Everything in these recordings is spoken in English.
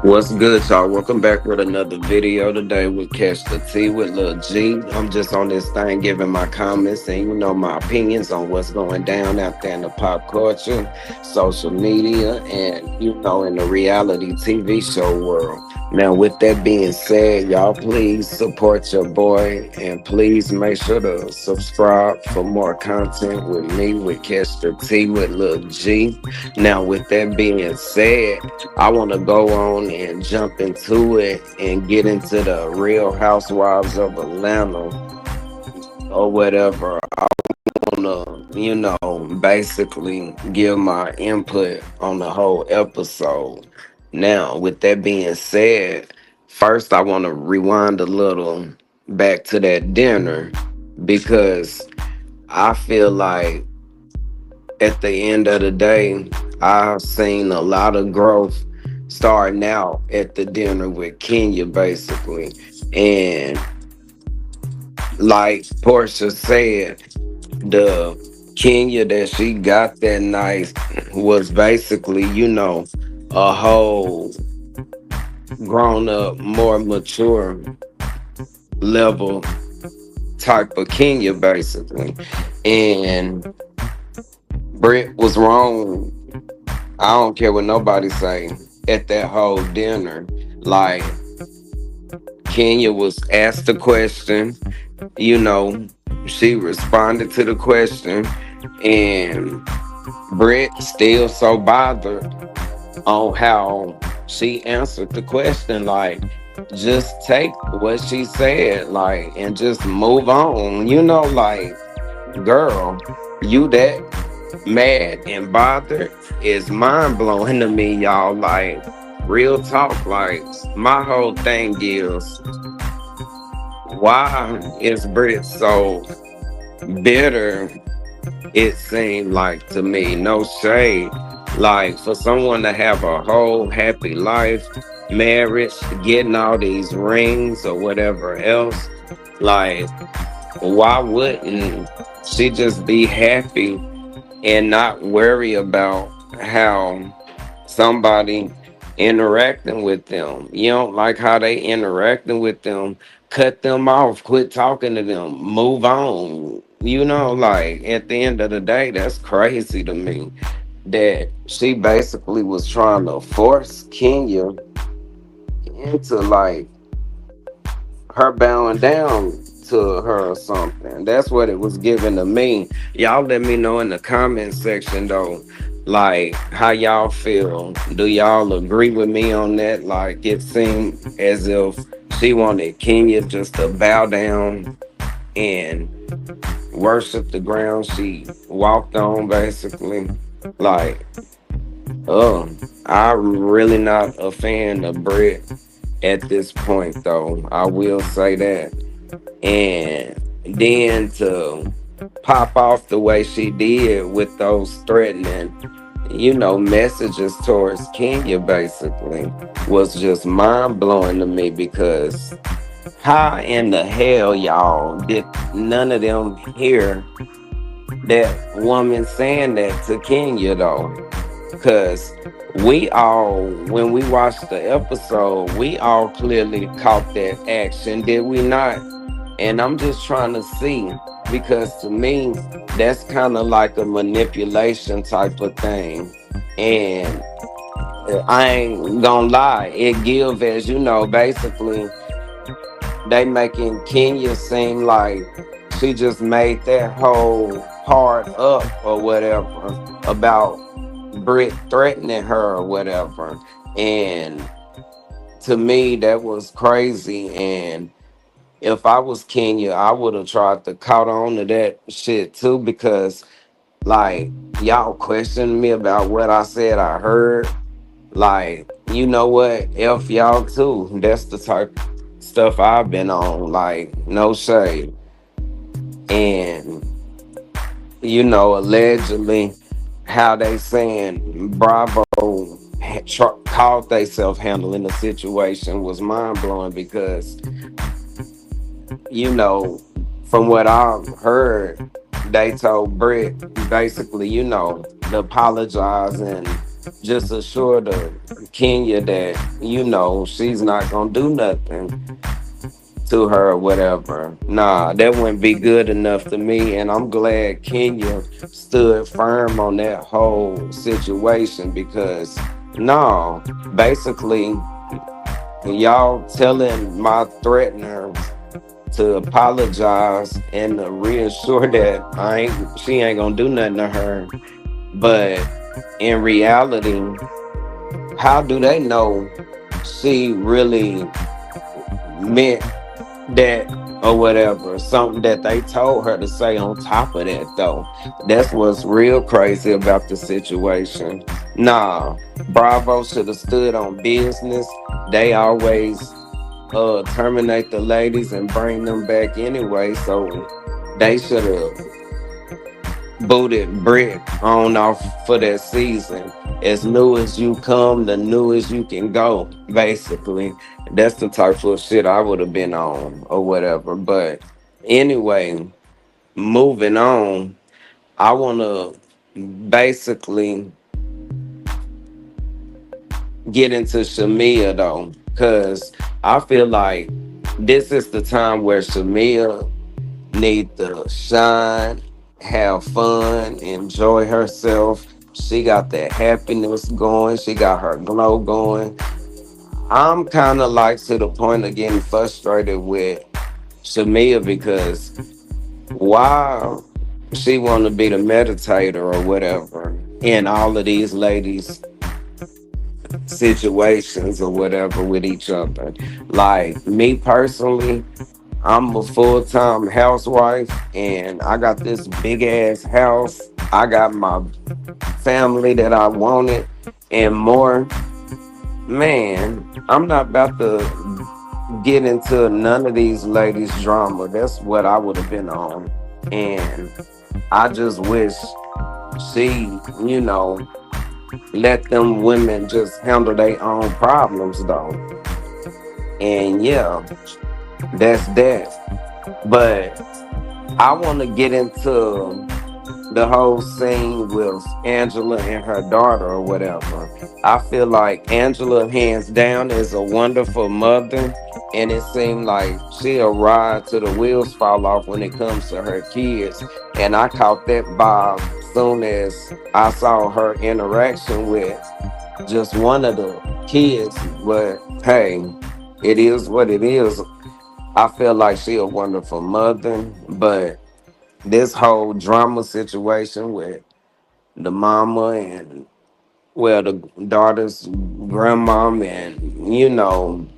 What's good, y'all? Welcome back with another video today with Catch the T with Lil G. I'm just on this thing giving my comments and my opinions on what's going down out there in the pop culture, social media, and in the reality TV show world. Now, with that being said, y'all please support your boy and please make sure to subscribe for more content with me with Catch the T with Lil G. Now, with that being said, I want to go on and jump into it and get into the Real Housewives of Atlanta or whatever. I want to, basically give my input on the whole episode. Now, with that being said, first I want to rewind a little back to that dinner because I feel like at the end of the day, I've seen a lot of growth starting out at the dinner with Kenya, basically. And like Portia said, the Kenya that she got that night was basically, a whole grown up, more mature level type of Kenya, basically. And Britt was wrong. I don't care what nobody say at that whole dinner. Like Kenya was asked a question, you know, she responded to the question, and Britt still so bothered on how she answered the question. Like, just take what she said, like, and just move on. Like, girl, you that mad and bothered is mind blowing to me, y'all. Like, real talk. Like, my whole thing is, why is Brit so bitter? It seemed like to me, no shade. Like, for someone to have a whole happy life, marriage, getting all these rings or whatever else, like, why wouldn't she just be happy and not worry about how somebody interacting with them? You don't like how they interacting with them, cut them off, quit talking to them, move on. Like, at the end of the day, that's crazy to me that she basically was trying to force Kenya into like her bowing down to her or something. That's what it was given to me. Y'all let me know in the comment section though, like, how y'all feel. Do y'all agree with me on that? Like, it seemed as if she wanted Kenya just to bow down and worship the ground she walked on, basically. Like, I'm really not a fan of Brit at this point, though. I will say that. And then to pop off the way she did with those threatening, messages towards Kenya, basically, was just mind blowing to me because how in the hell, y'all, did none of them hear that woman saying that to Kenya, though? Because we all, when we watched the episode, we all clearly caught that action, did we not? And I'm just trying to see, because to me, that's kind of like a manipulation type of thing. And I ain't gonna lie, it give, as basically, they making Kenya seem like she just made that whole part up or whatever about Brit threatening her or whatever. And to me, that was crazy. And if I was Kenya, I would have tried to caught on to that shit too, because like, y'all questioned me about what I said I heard. Like, you know what? F y'all too. That's the type of stuff I've been on. Like, no shade. And allegedly, how they saying Bravo called they self handling the situation was mind blowing because you know from what I've heard, they told Britt basically to apologize and just assured Kenya that, she's not gonna do nothing to her or whatever. Nah, that wouldn't be good enough to me. And I'm glad Kenya stood firm on that whole situation because, no, basically, y'all telling my threatener to apologize and to reassure that she ain't gonna do nothing to her. But in reality, how do they know she really meant that or whatever? Something that they told her to say on top of that, though. That's what's real crazy about the situation. Nah, Bravo should have stood on business. They always terminate the ladies and bring them back anyway, so they should have booted Brick on off for that season. As new as you come, the new as you can go, basically. That's the type of shit I would have been on or whatever. But anyway, moving on, I want to basically get into Shamia though, because I feel like this is the time where Shamia need to shine, have fun, enjoy herself. She got that happiness going. She got her glow going. I'm kind of like to the point of getting frustrated with Shamia because why she want to be the meditator or whatever in all of these ladies' situations or whatever with each other. Like me personally, I'm a full-time housewife and I got this big ass house. I got my family that I wanted and more. Man, I'm not about to get into none of these ladies' drama. That's what I would have been on. And I just wish she, let them women just handle their own problems though. And yeah, that's that. But I want to get into the whole scene with Angela and her daughter or whatever. I feel like Angela, hands down, is a wonderful mother, and it seemed like she'll ride till the wheels fall off when it comes to her kids. And I caught that vibe soon as I saw her interaction with just one of the kids. But hey, it is what it is. I feel like she a wonderful mother, but this whole drama situation with the mama and the daughter's grandmom and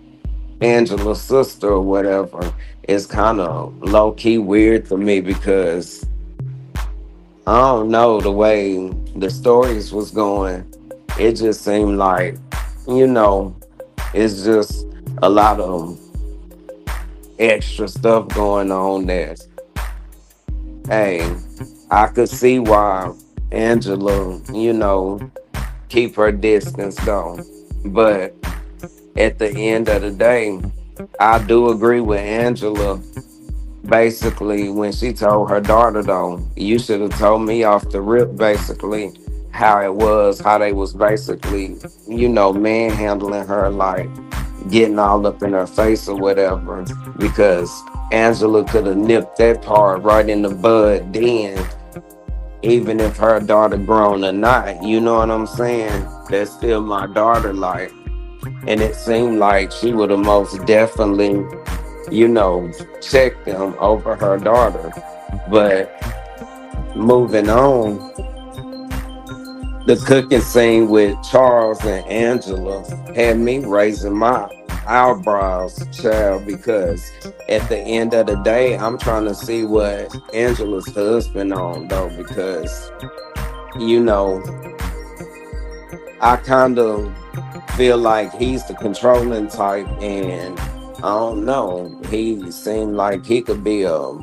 Angela's sister or whatever is kind of low key weird to me because I don't know the way the stories was going. It just seemed like you know it's just a lot of extra stuff going on there. Hey, I could see why Angela, keep her distance though. But at the end of the day, I do agree with Angela. Basically, when she told her daughter though, you should have told me off the rip basically how it was, how they was basically, manhandling her, like getting all up in her face or whatever. Because Angela could have nipped that part right in the bud then, even if her daughter grown or not. You know what I'm saying? That's still my daughter, like, and it seemed like she would have most definitely, checked them over her daughter. But moving on, the cooking scene with Charles and Angela had me raising my eyebrows, child, because at the end of the day, I'm trying to see what Angela's husband on though, because you know, I kind of feel like he's the controlling type, and I don't know, he seemed like he could be a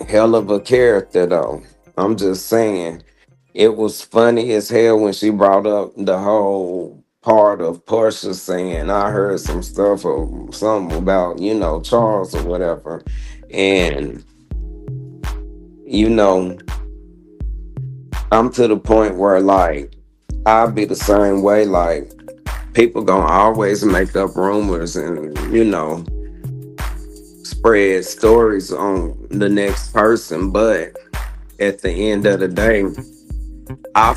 hell of a character though. I'm just saying. It was funny as hell when she brought up the whole part of Portia saying, I heard some stuff or something about, Charles or whatever. And, you know, I'm to the point where, like, I'll be the same way. Like, people gonna always make up rumors and, spread stories on the next person. But at the end of the day, I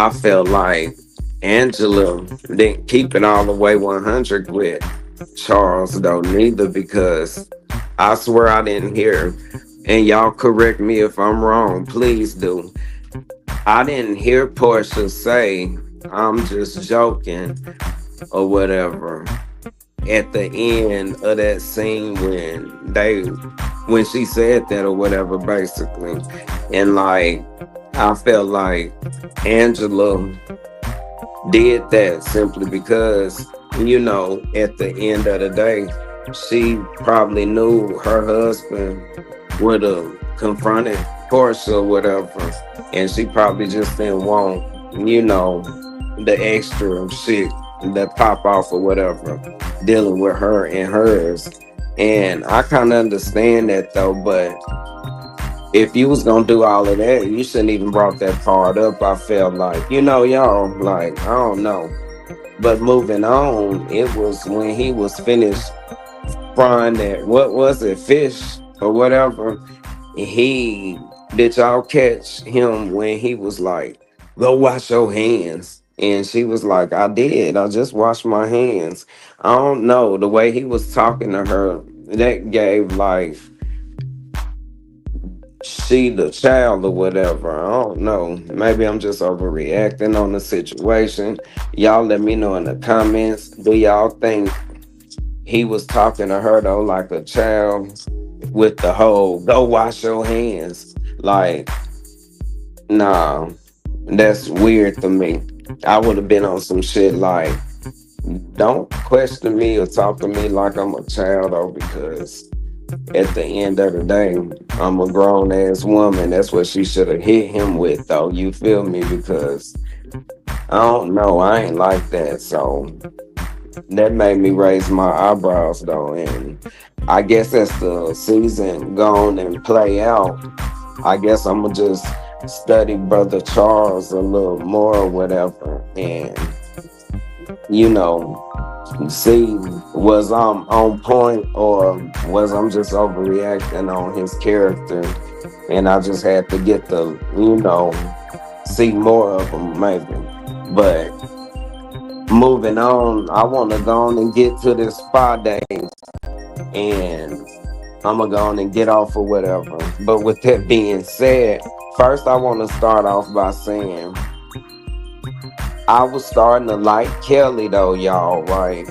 felt like Angela didn't keep it all the way 100 with Charles, though, neither, because I swear I didn't hear, and y'all correct me if I'm wrong, please do. I didn't hear Portia say, "I'm just joking," or whatever, at the end of that scene when she said that or whatever, basically. And like, I felt like Angela did that simply because, at the end of the day, she probably knew her husband would have confronted Portia or whatever, and she probably just didn't want, the extra shit that pop off or whatever, dealing with her and hers. And I kind of understand that though, but if you was gonna do all of that, you shouldn't even brought that part up. I felt like, y'all, like, I don't know. But moving on, it was when he was finished frying that, what was it, fish or whatever. He Did y'all catch him when he was like, "Go wash your hands"? And she was like, "I did. I just washed my hands." I don't know. The way he was talking to her, that gave like she the child or whatever. I don't know. Maybe I'm just overreacting on the situation. Y'all let me know in the comments. Do y'all think he was talking to her though like a child with the whole "go wash your hands"? Like, nah, that's weird to me. I would have been on some shit like, don't question me or talk to me like I'm a child though, because at the end of the day, I'm a grown ass woman. That's what she should have hit him with, though. You feel me? Because I don't know, I ain't like that. So that made me raise my eyebrows, though. And I guess as the season gone and play out, I guess I'm gonna just study Brother Charles a little more or whatever, and you know see, was I'm on point or was I'm just overreacting on his character, and I just had to get the see more of him maybe. But moving on, I want to go on and get to this spa day, and I'm gonna go on and get off or whatever. But with that being said, first I want to start off by saying I was starting to like Kelly though, y'all, right?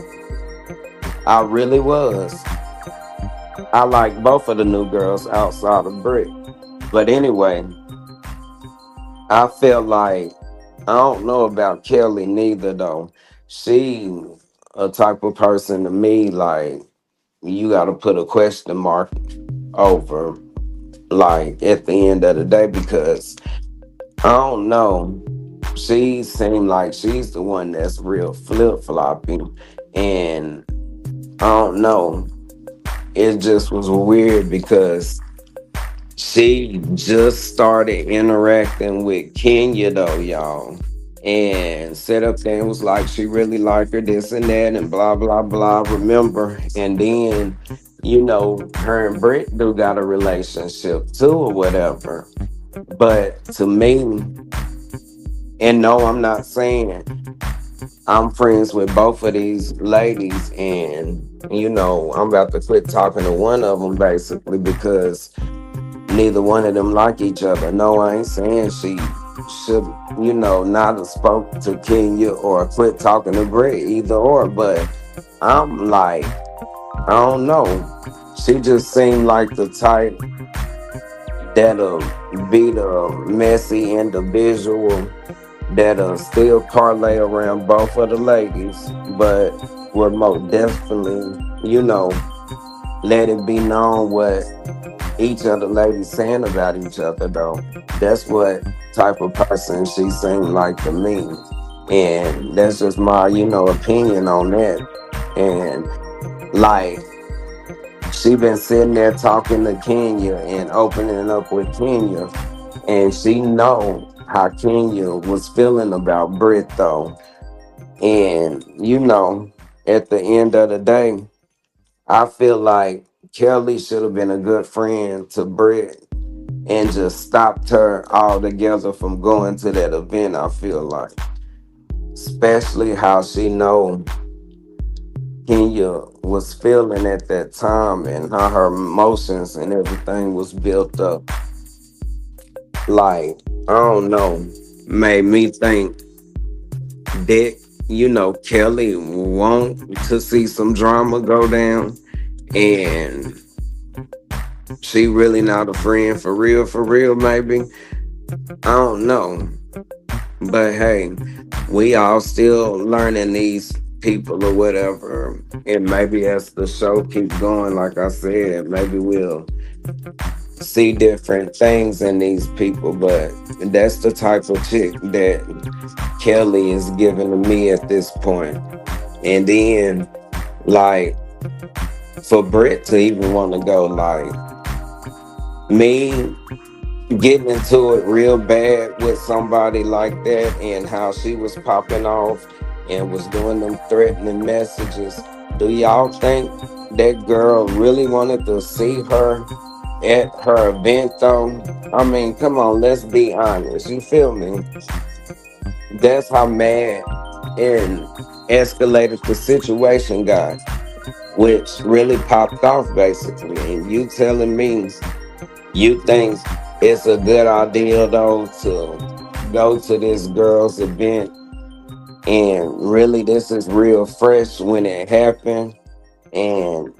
I really was. I like both of the new girls outside of Brick. But anyway, I feel like I don't know about Kelly neither though. She a type of person to me like you gotta put a question mark over, like, at the end of the day, because I don't know. She seemed like she's the one that's real flip floppy, and I don't know. It just was weird because she just started interacting with Kenya though, y'all. And set up there and was like she really liked her, this and that, and blah blah blah. Remember? And then, her and Britt do got a relationship too or whatever. But to me, and no, I'm not saying I'm friends with both of these ladies, and I'm about to quit talking to one of them basically because neither one of them like each other. No, I ain't saying she should, not have spoke to Kenya or quit talking to Brett, either or. But I'm like, I don't know. She just seemed like the type that'll be the messy individual that'll still parlay around both of the ladies, but will most definitely, let it be known what each of the ladies saying about each other though. That's what type of person she seemed like to me. And that's just my, opinion on that. And like, she been sitting there talking to Kenya and opening up with Kenya, and she know how Kenya was feeling about Britt though. And at the end of the day, I feel like Kelly should have been a good friend to Britt and just stopped her altogether from going to that event. I feel like, especially how she know Kenya was feeling at that time and how her emotions and everything was built up. Like, I don't know, made me think that, Kelly want to see some drama go down, and she really not a friend for real, maybe. I don't know. But hey, we all still learning these people or whatever. And maybe as the show keep going, like I said, maybe we'll see different things in these people. But that's the type of chick that Kelly is giving to me at this point. And then, like, for Britt to even want to go, like, me getting into it real bad with somebody like that and how she was popping off and was doing them threatening messages. Do y'all think that girl really wanted to see her at her event though? I mean, come on, let's be honest. You feel me? That's how mad and escalated the situation got, which really popped off basically. And you telling me you think it's a good idea though to go to this girl's event, and really this is real fresh when it happened, and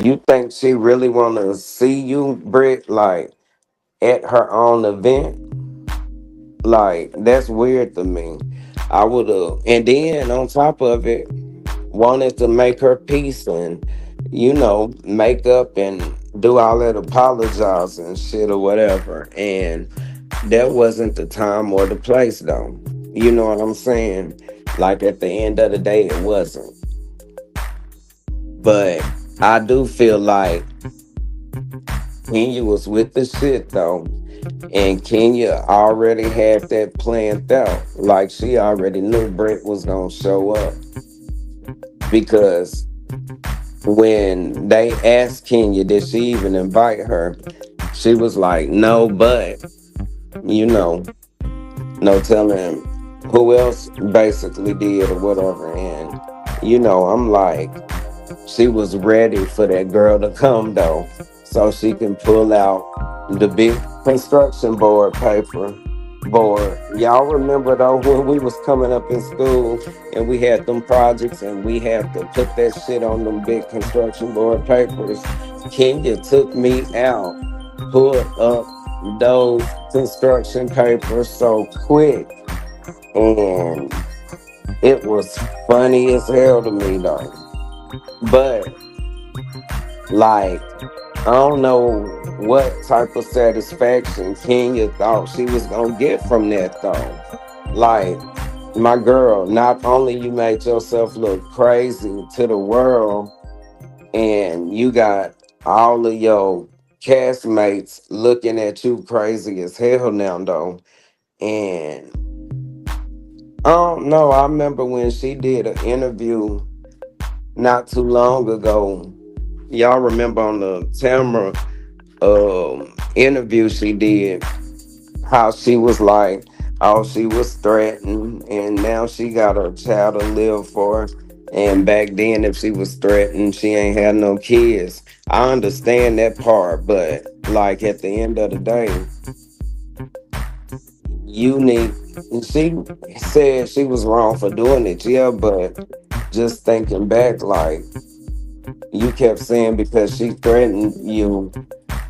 you think she really wanna see you, Britt, like at her own event? Like, that's weird to me. I would have, and then on top of it, wanted to make her peace and make up and do all that apologize and shit or whatever. And that wasn't the time or the place though. You know what I'm saying? Like, at the end of the day, it wasn't. But I do feel like Kenya was with the shit though. And Kenya already had that planned out. Like, she already knew Brett was gonna show up. Because when they asked Kenya, did she even invite her? She was like, no, but, you know, no telling who else basically did or whatever. And, I'm like, she was ready for that girl to come though, so she can pull out the big construction board. Y'all remember though when we was coming up in school and we had them projects and we had to put that shit on them big construction board papers? Kenya took me out, pulled up those construction papers so quick, and it was funny as hell to me though. But, like, I don't know what type of satisfaction Kenya thought she was gonna get from that though. Like, my girl, not only you made yourself look crazy to the world, and you got all of your castmates looking at you crazy as hell now though. And I don't know, I remember when she did an interview not too long ago. Y'all remember on the Tamara interview she did, how she was like, oh, she was threatened and now she got a child to live for. And back then, if she was threatened, she ain't had no kids. I understand that part, but like at the end of the day, you need. She said she was wrong for doing it, yeah, but just thinking back, like, you kept saying because she threatened you,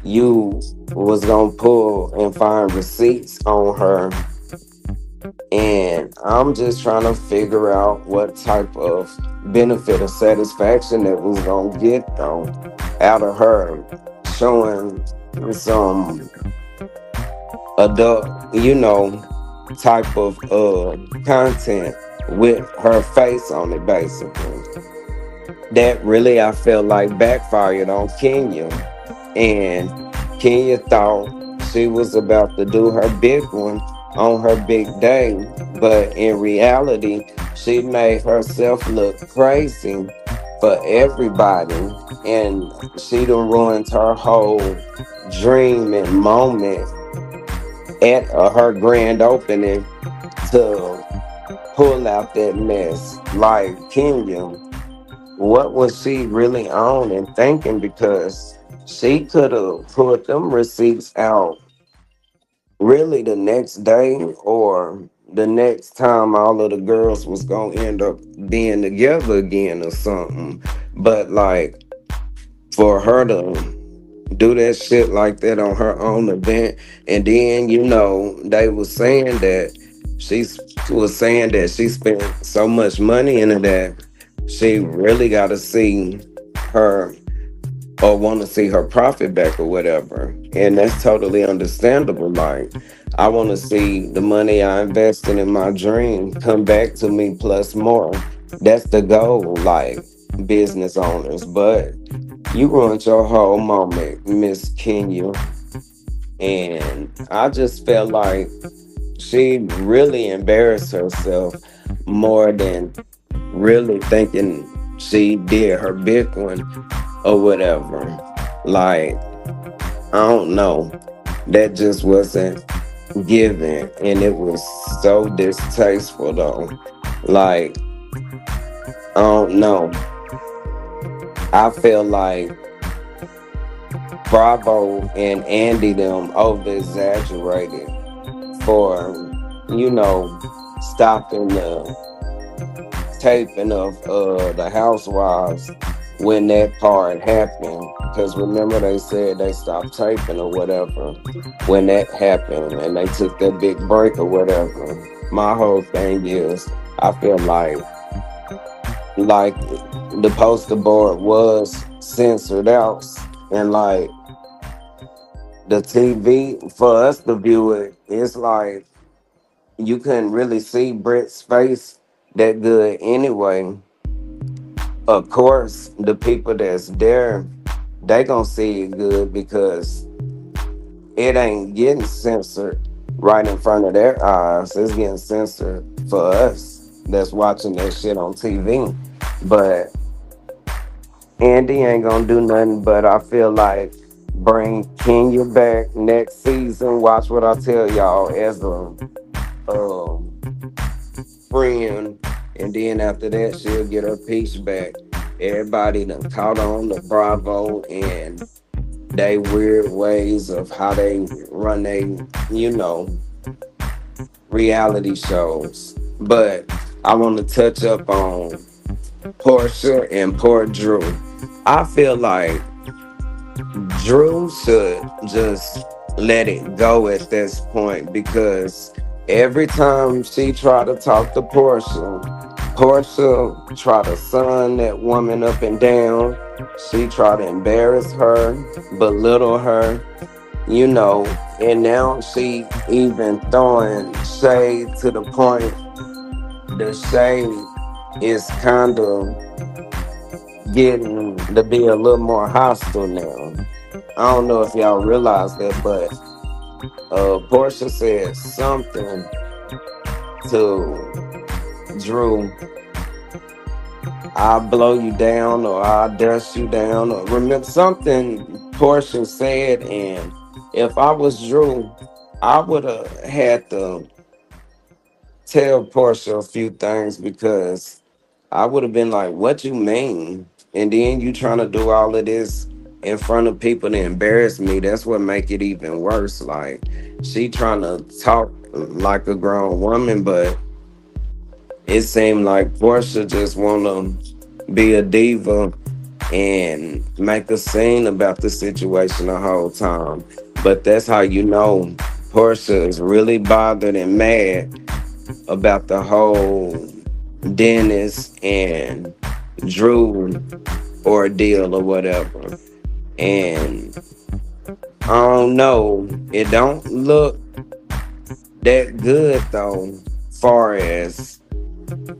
you was gonna pull and find receipts on her. And I'm just trying to figure out what type of benefit or satisfaction that was gonna get though out of her showing some adult, type of content with her face on it basically. That really, I felt like, backfired on Kenya. And Kenya thought she was about to do her big one, on her big day, but in reality, she made herself look crazy for everybody, and she done ruined her whole dream and moment at her grand opening to pull out that mess. Like, Kenya, what was she really on and thinking? Because she could have put them receipts out really the next day or the next time all of the girls was gonna end up being together again or something. But like, for her to do that shit like that on her own event, and then they was saying that she spent so much money into that, she really got to see her or want to see her profit back or whatever. And that's totally understandable. Like, I want to see the money I invested in my dream come back to me plus more. That's the goal, like business owners. But you ruined your whole moment, Miss Kenya. And I just felt like she really embarrassed herself more than really thinking she did her big one or whatever. Like, I don't know. That just wasn't given. And it was so distasteful though. Like, I don't know. I feel like Bravo and Andy them over exaggerated for, you know, stopping the taping of the Housewives when that part happened. Because remember, they said they stopped taping or whatever when that happened, and they took that big break or whatever. My whole thing is, I feel like the poster board was censored out, and like the TV for us to view it, it's like you couldn't really see Brett's face that good anyway. Of course, the people that's there, they gonna see it good because it ain't getting censored right in front of their eyes. It's getting censored for us that's watching that shit on TV. But Andy ain't gonna do nothing but, I feel like, bring Kenya back next season. Watch what I tell y'all, as a um, friend, and then after that she'll get her piece back. Everybody done caught on to Bravo and they weird ways of how they run they, you know, reality shows. But I want to touch up on Portia and poor Drew. I feel like Drew should just let it go at this point, because every time she try to talk to Portia, Portia try to sun that woman up and down. She try to embarrass her, belittle her, and now she even throwing shade to the point the shade is kind of getting to be a little more hostile now. I don't know if y'all realize that, but Portia said something to Drew. I'll blow you down, or I'll dust you down, or remember something Portia said. And if I was Drew, I would have had to tell Portia a few things, because I would have been like, "What you mean?" And then you trying to do all of this in front of people to embarrass me. That's what make it even worse. Like, she trying to talk like a grown woman, but it seemed like Portia just want to be a diva and make a scene about the situation the whole time. But that's how you know Portia is really bothered and mad about the whole Dennis and Drew ordeal or whatever. And I don't know, it don't look that good though, far as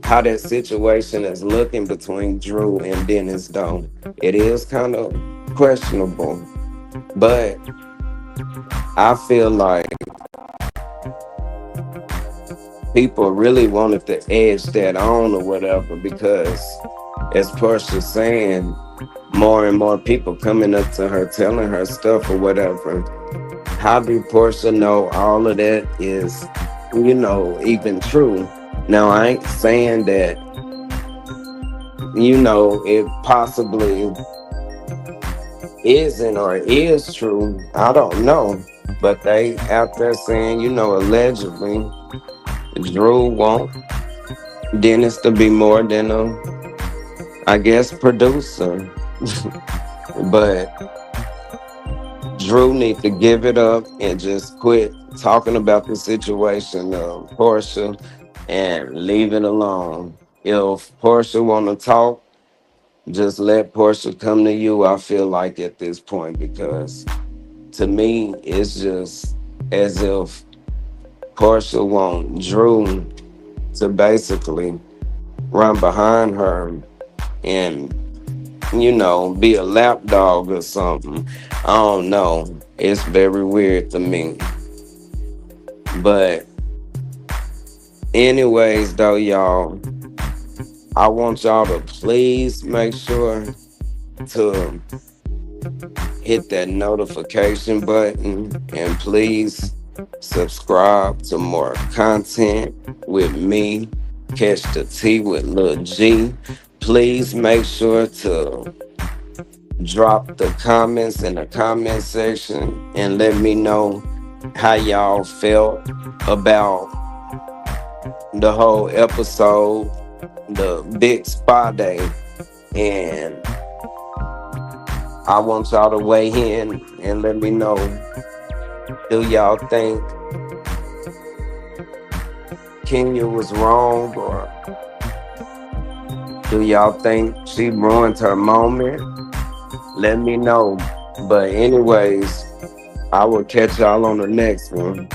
how that situation is looking between Drew and Dennis though. It is kind of questionable. But I feel like people really wanted to edge that on or whatever, because as Portia saying, more and more people coming up to her telling her stuff or whatever. How do Portia know all of that is, even true? Now, I ain't saying that, it possibly isn't or is true. I don't know. But they out there saying, allegedly, Drew want Dennis to be more than a, I guess, producer. But Drew need to give it up and just quit talking about the situation of Portia and leave it alone. If Portia want to talk, just let Portia come to you, I feel like, at this point, because to me, it's just as if Portia want Drew to basically run behind her and, be a lapdog or something. I don't know. It's very weird to me. But anyways, though, y'all, I want y'all to please make sure to hit that notification button and please subscribe to more content with me, Catch the Tea with Lil G. Please make sure to drop the comments in the comment section and let me know how y'all felt about the whole episode, the big spa day. And I want y'all to weigh in and let me know, do y'all think Kenya was wrong, or do y'all think she ruined her moment? Let me know. But anyways, I will catch y'all on the next one.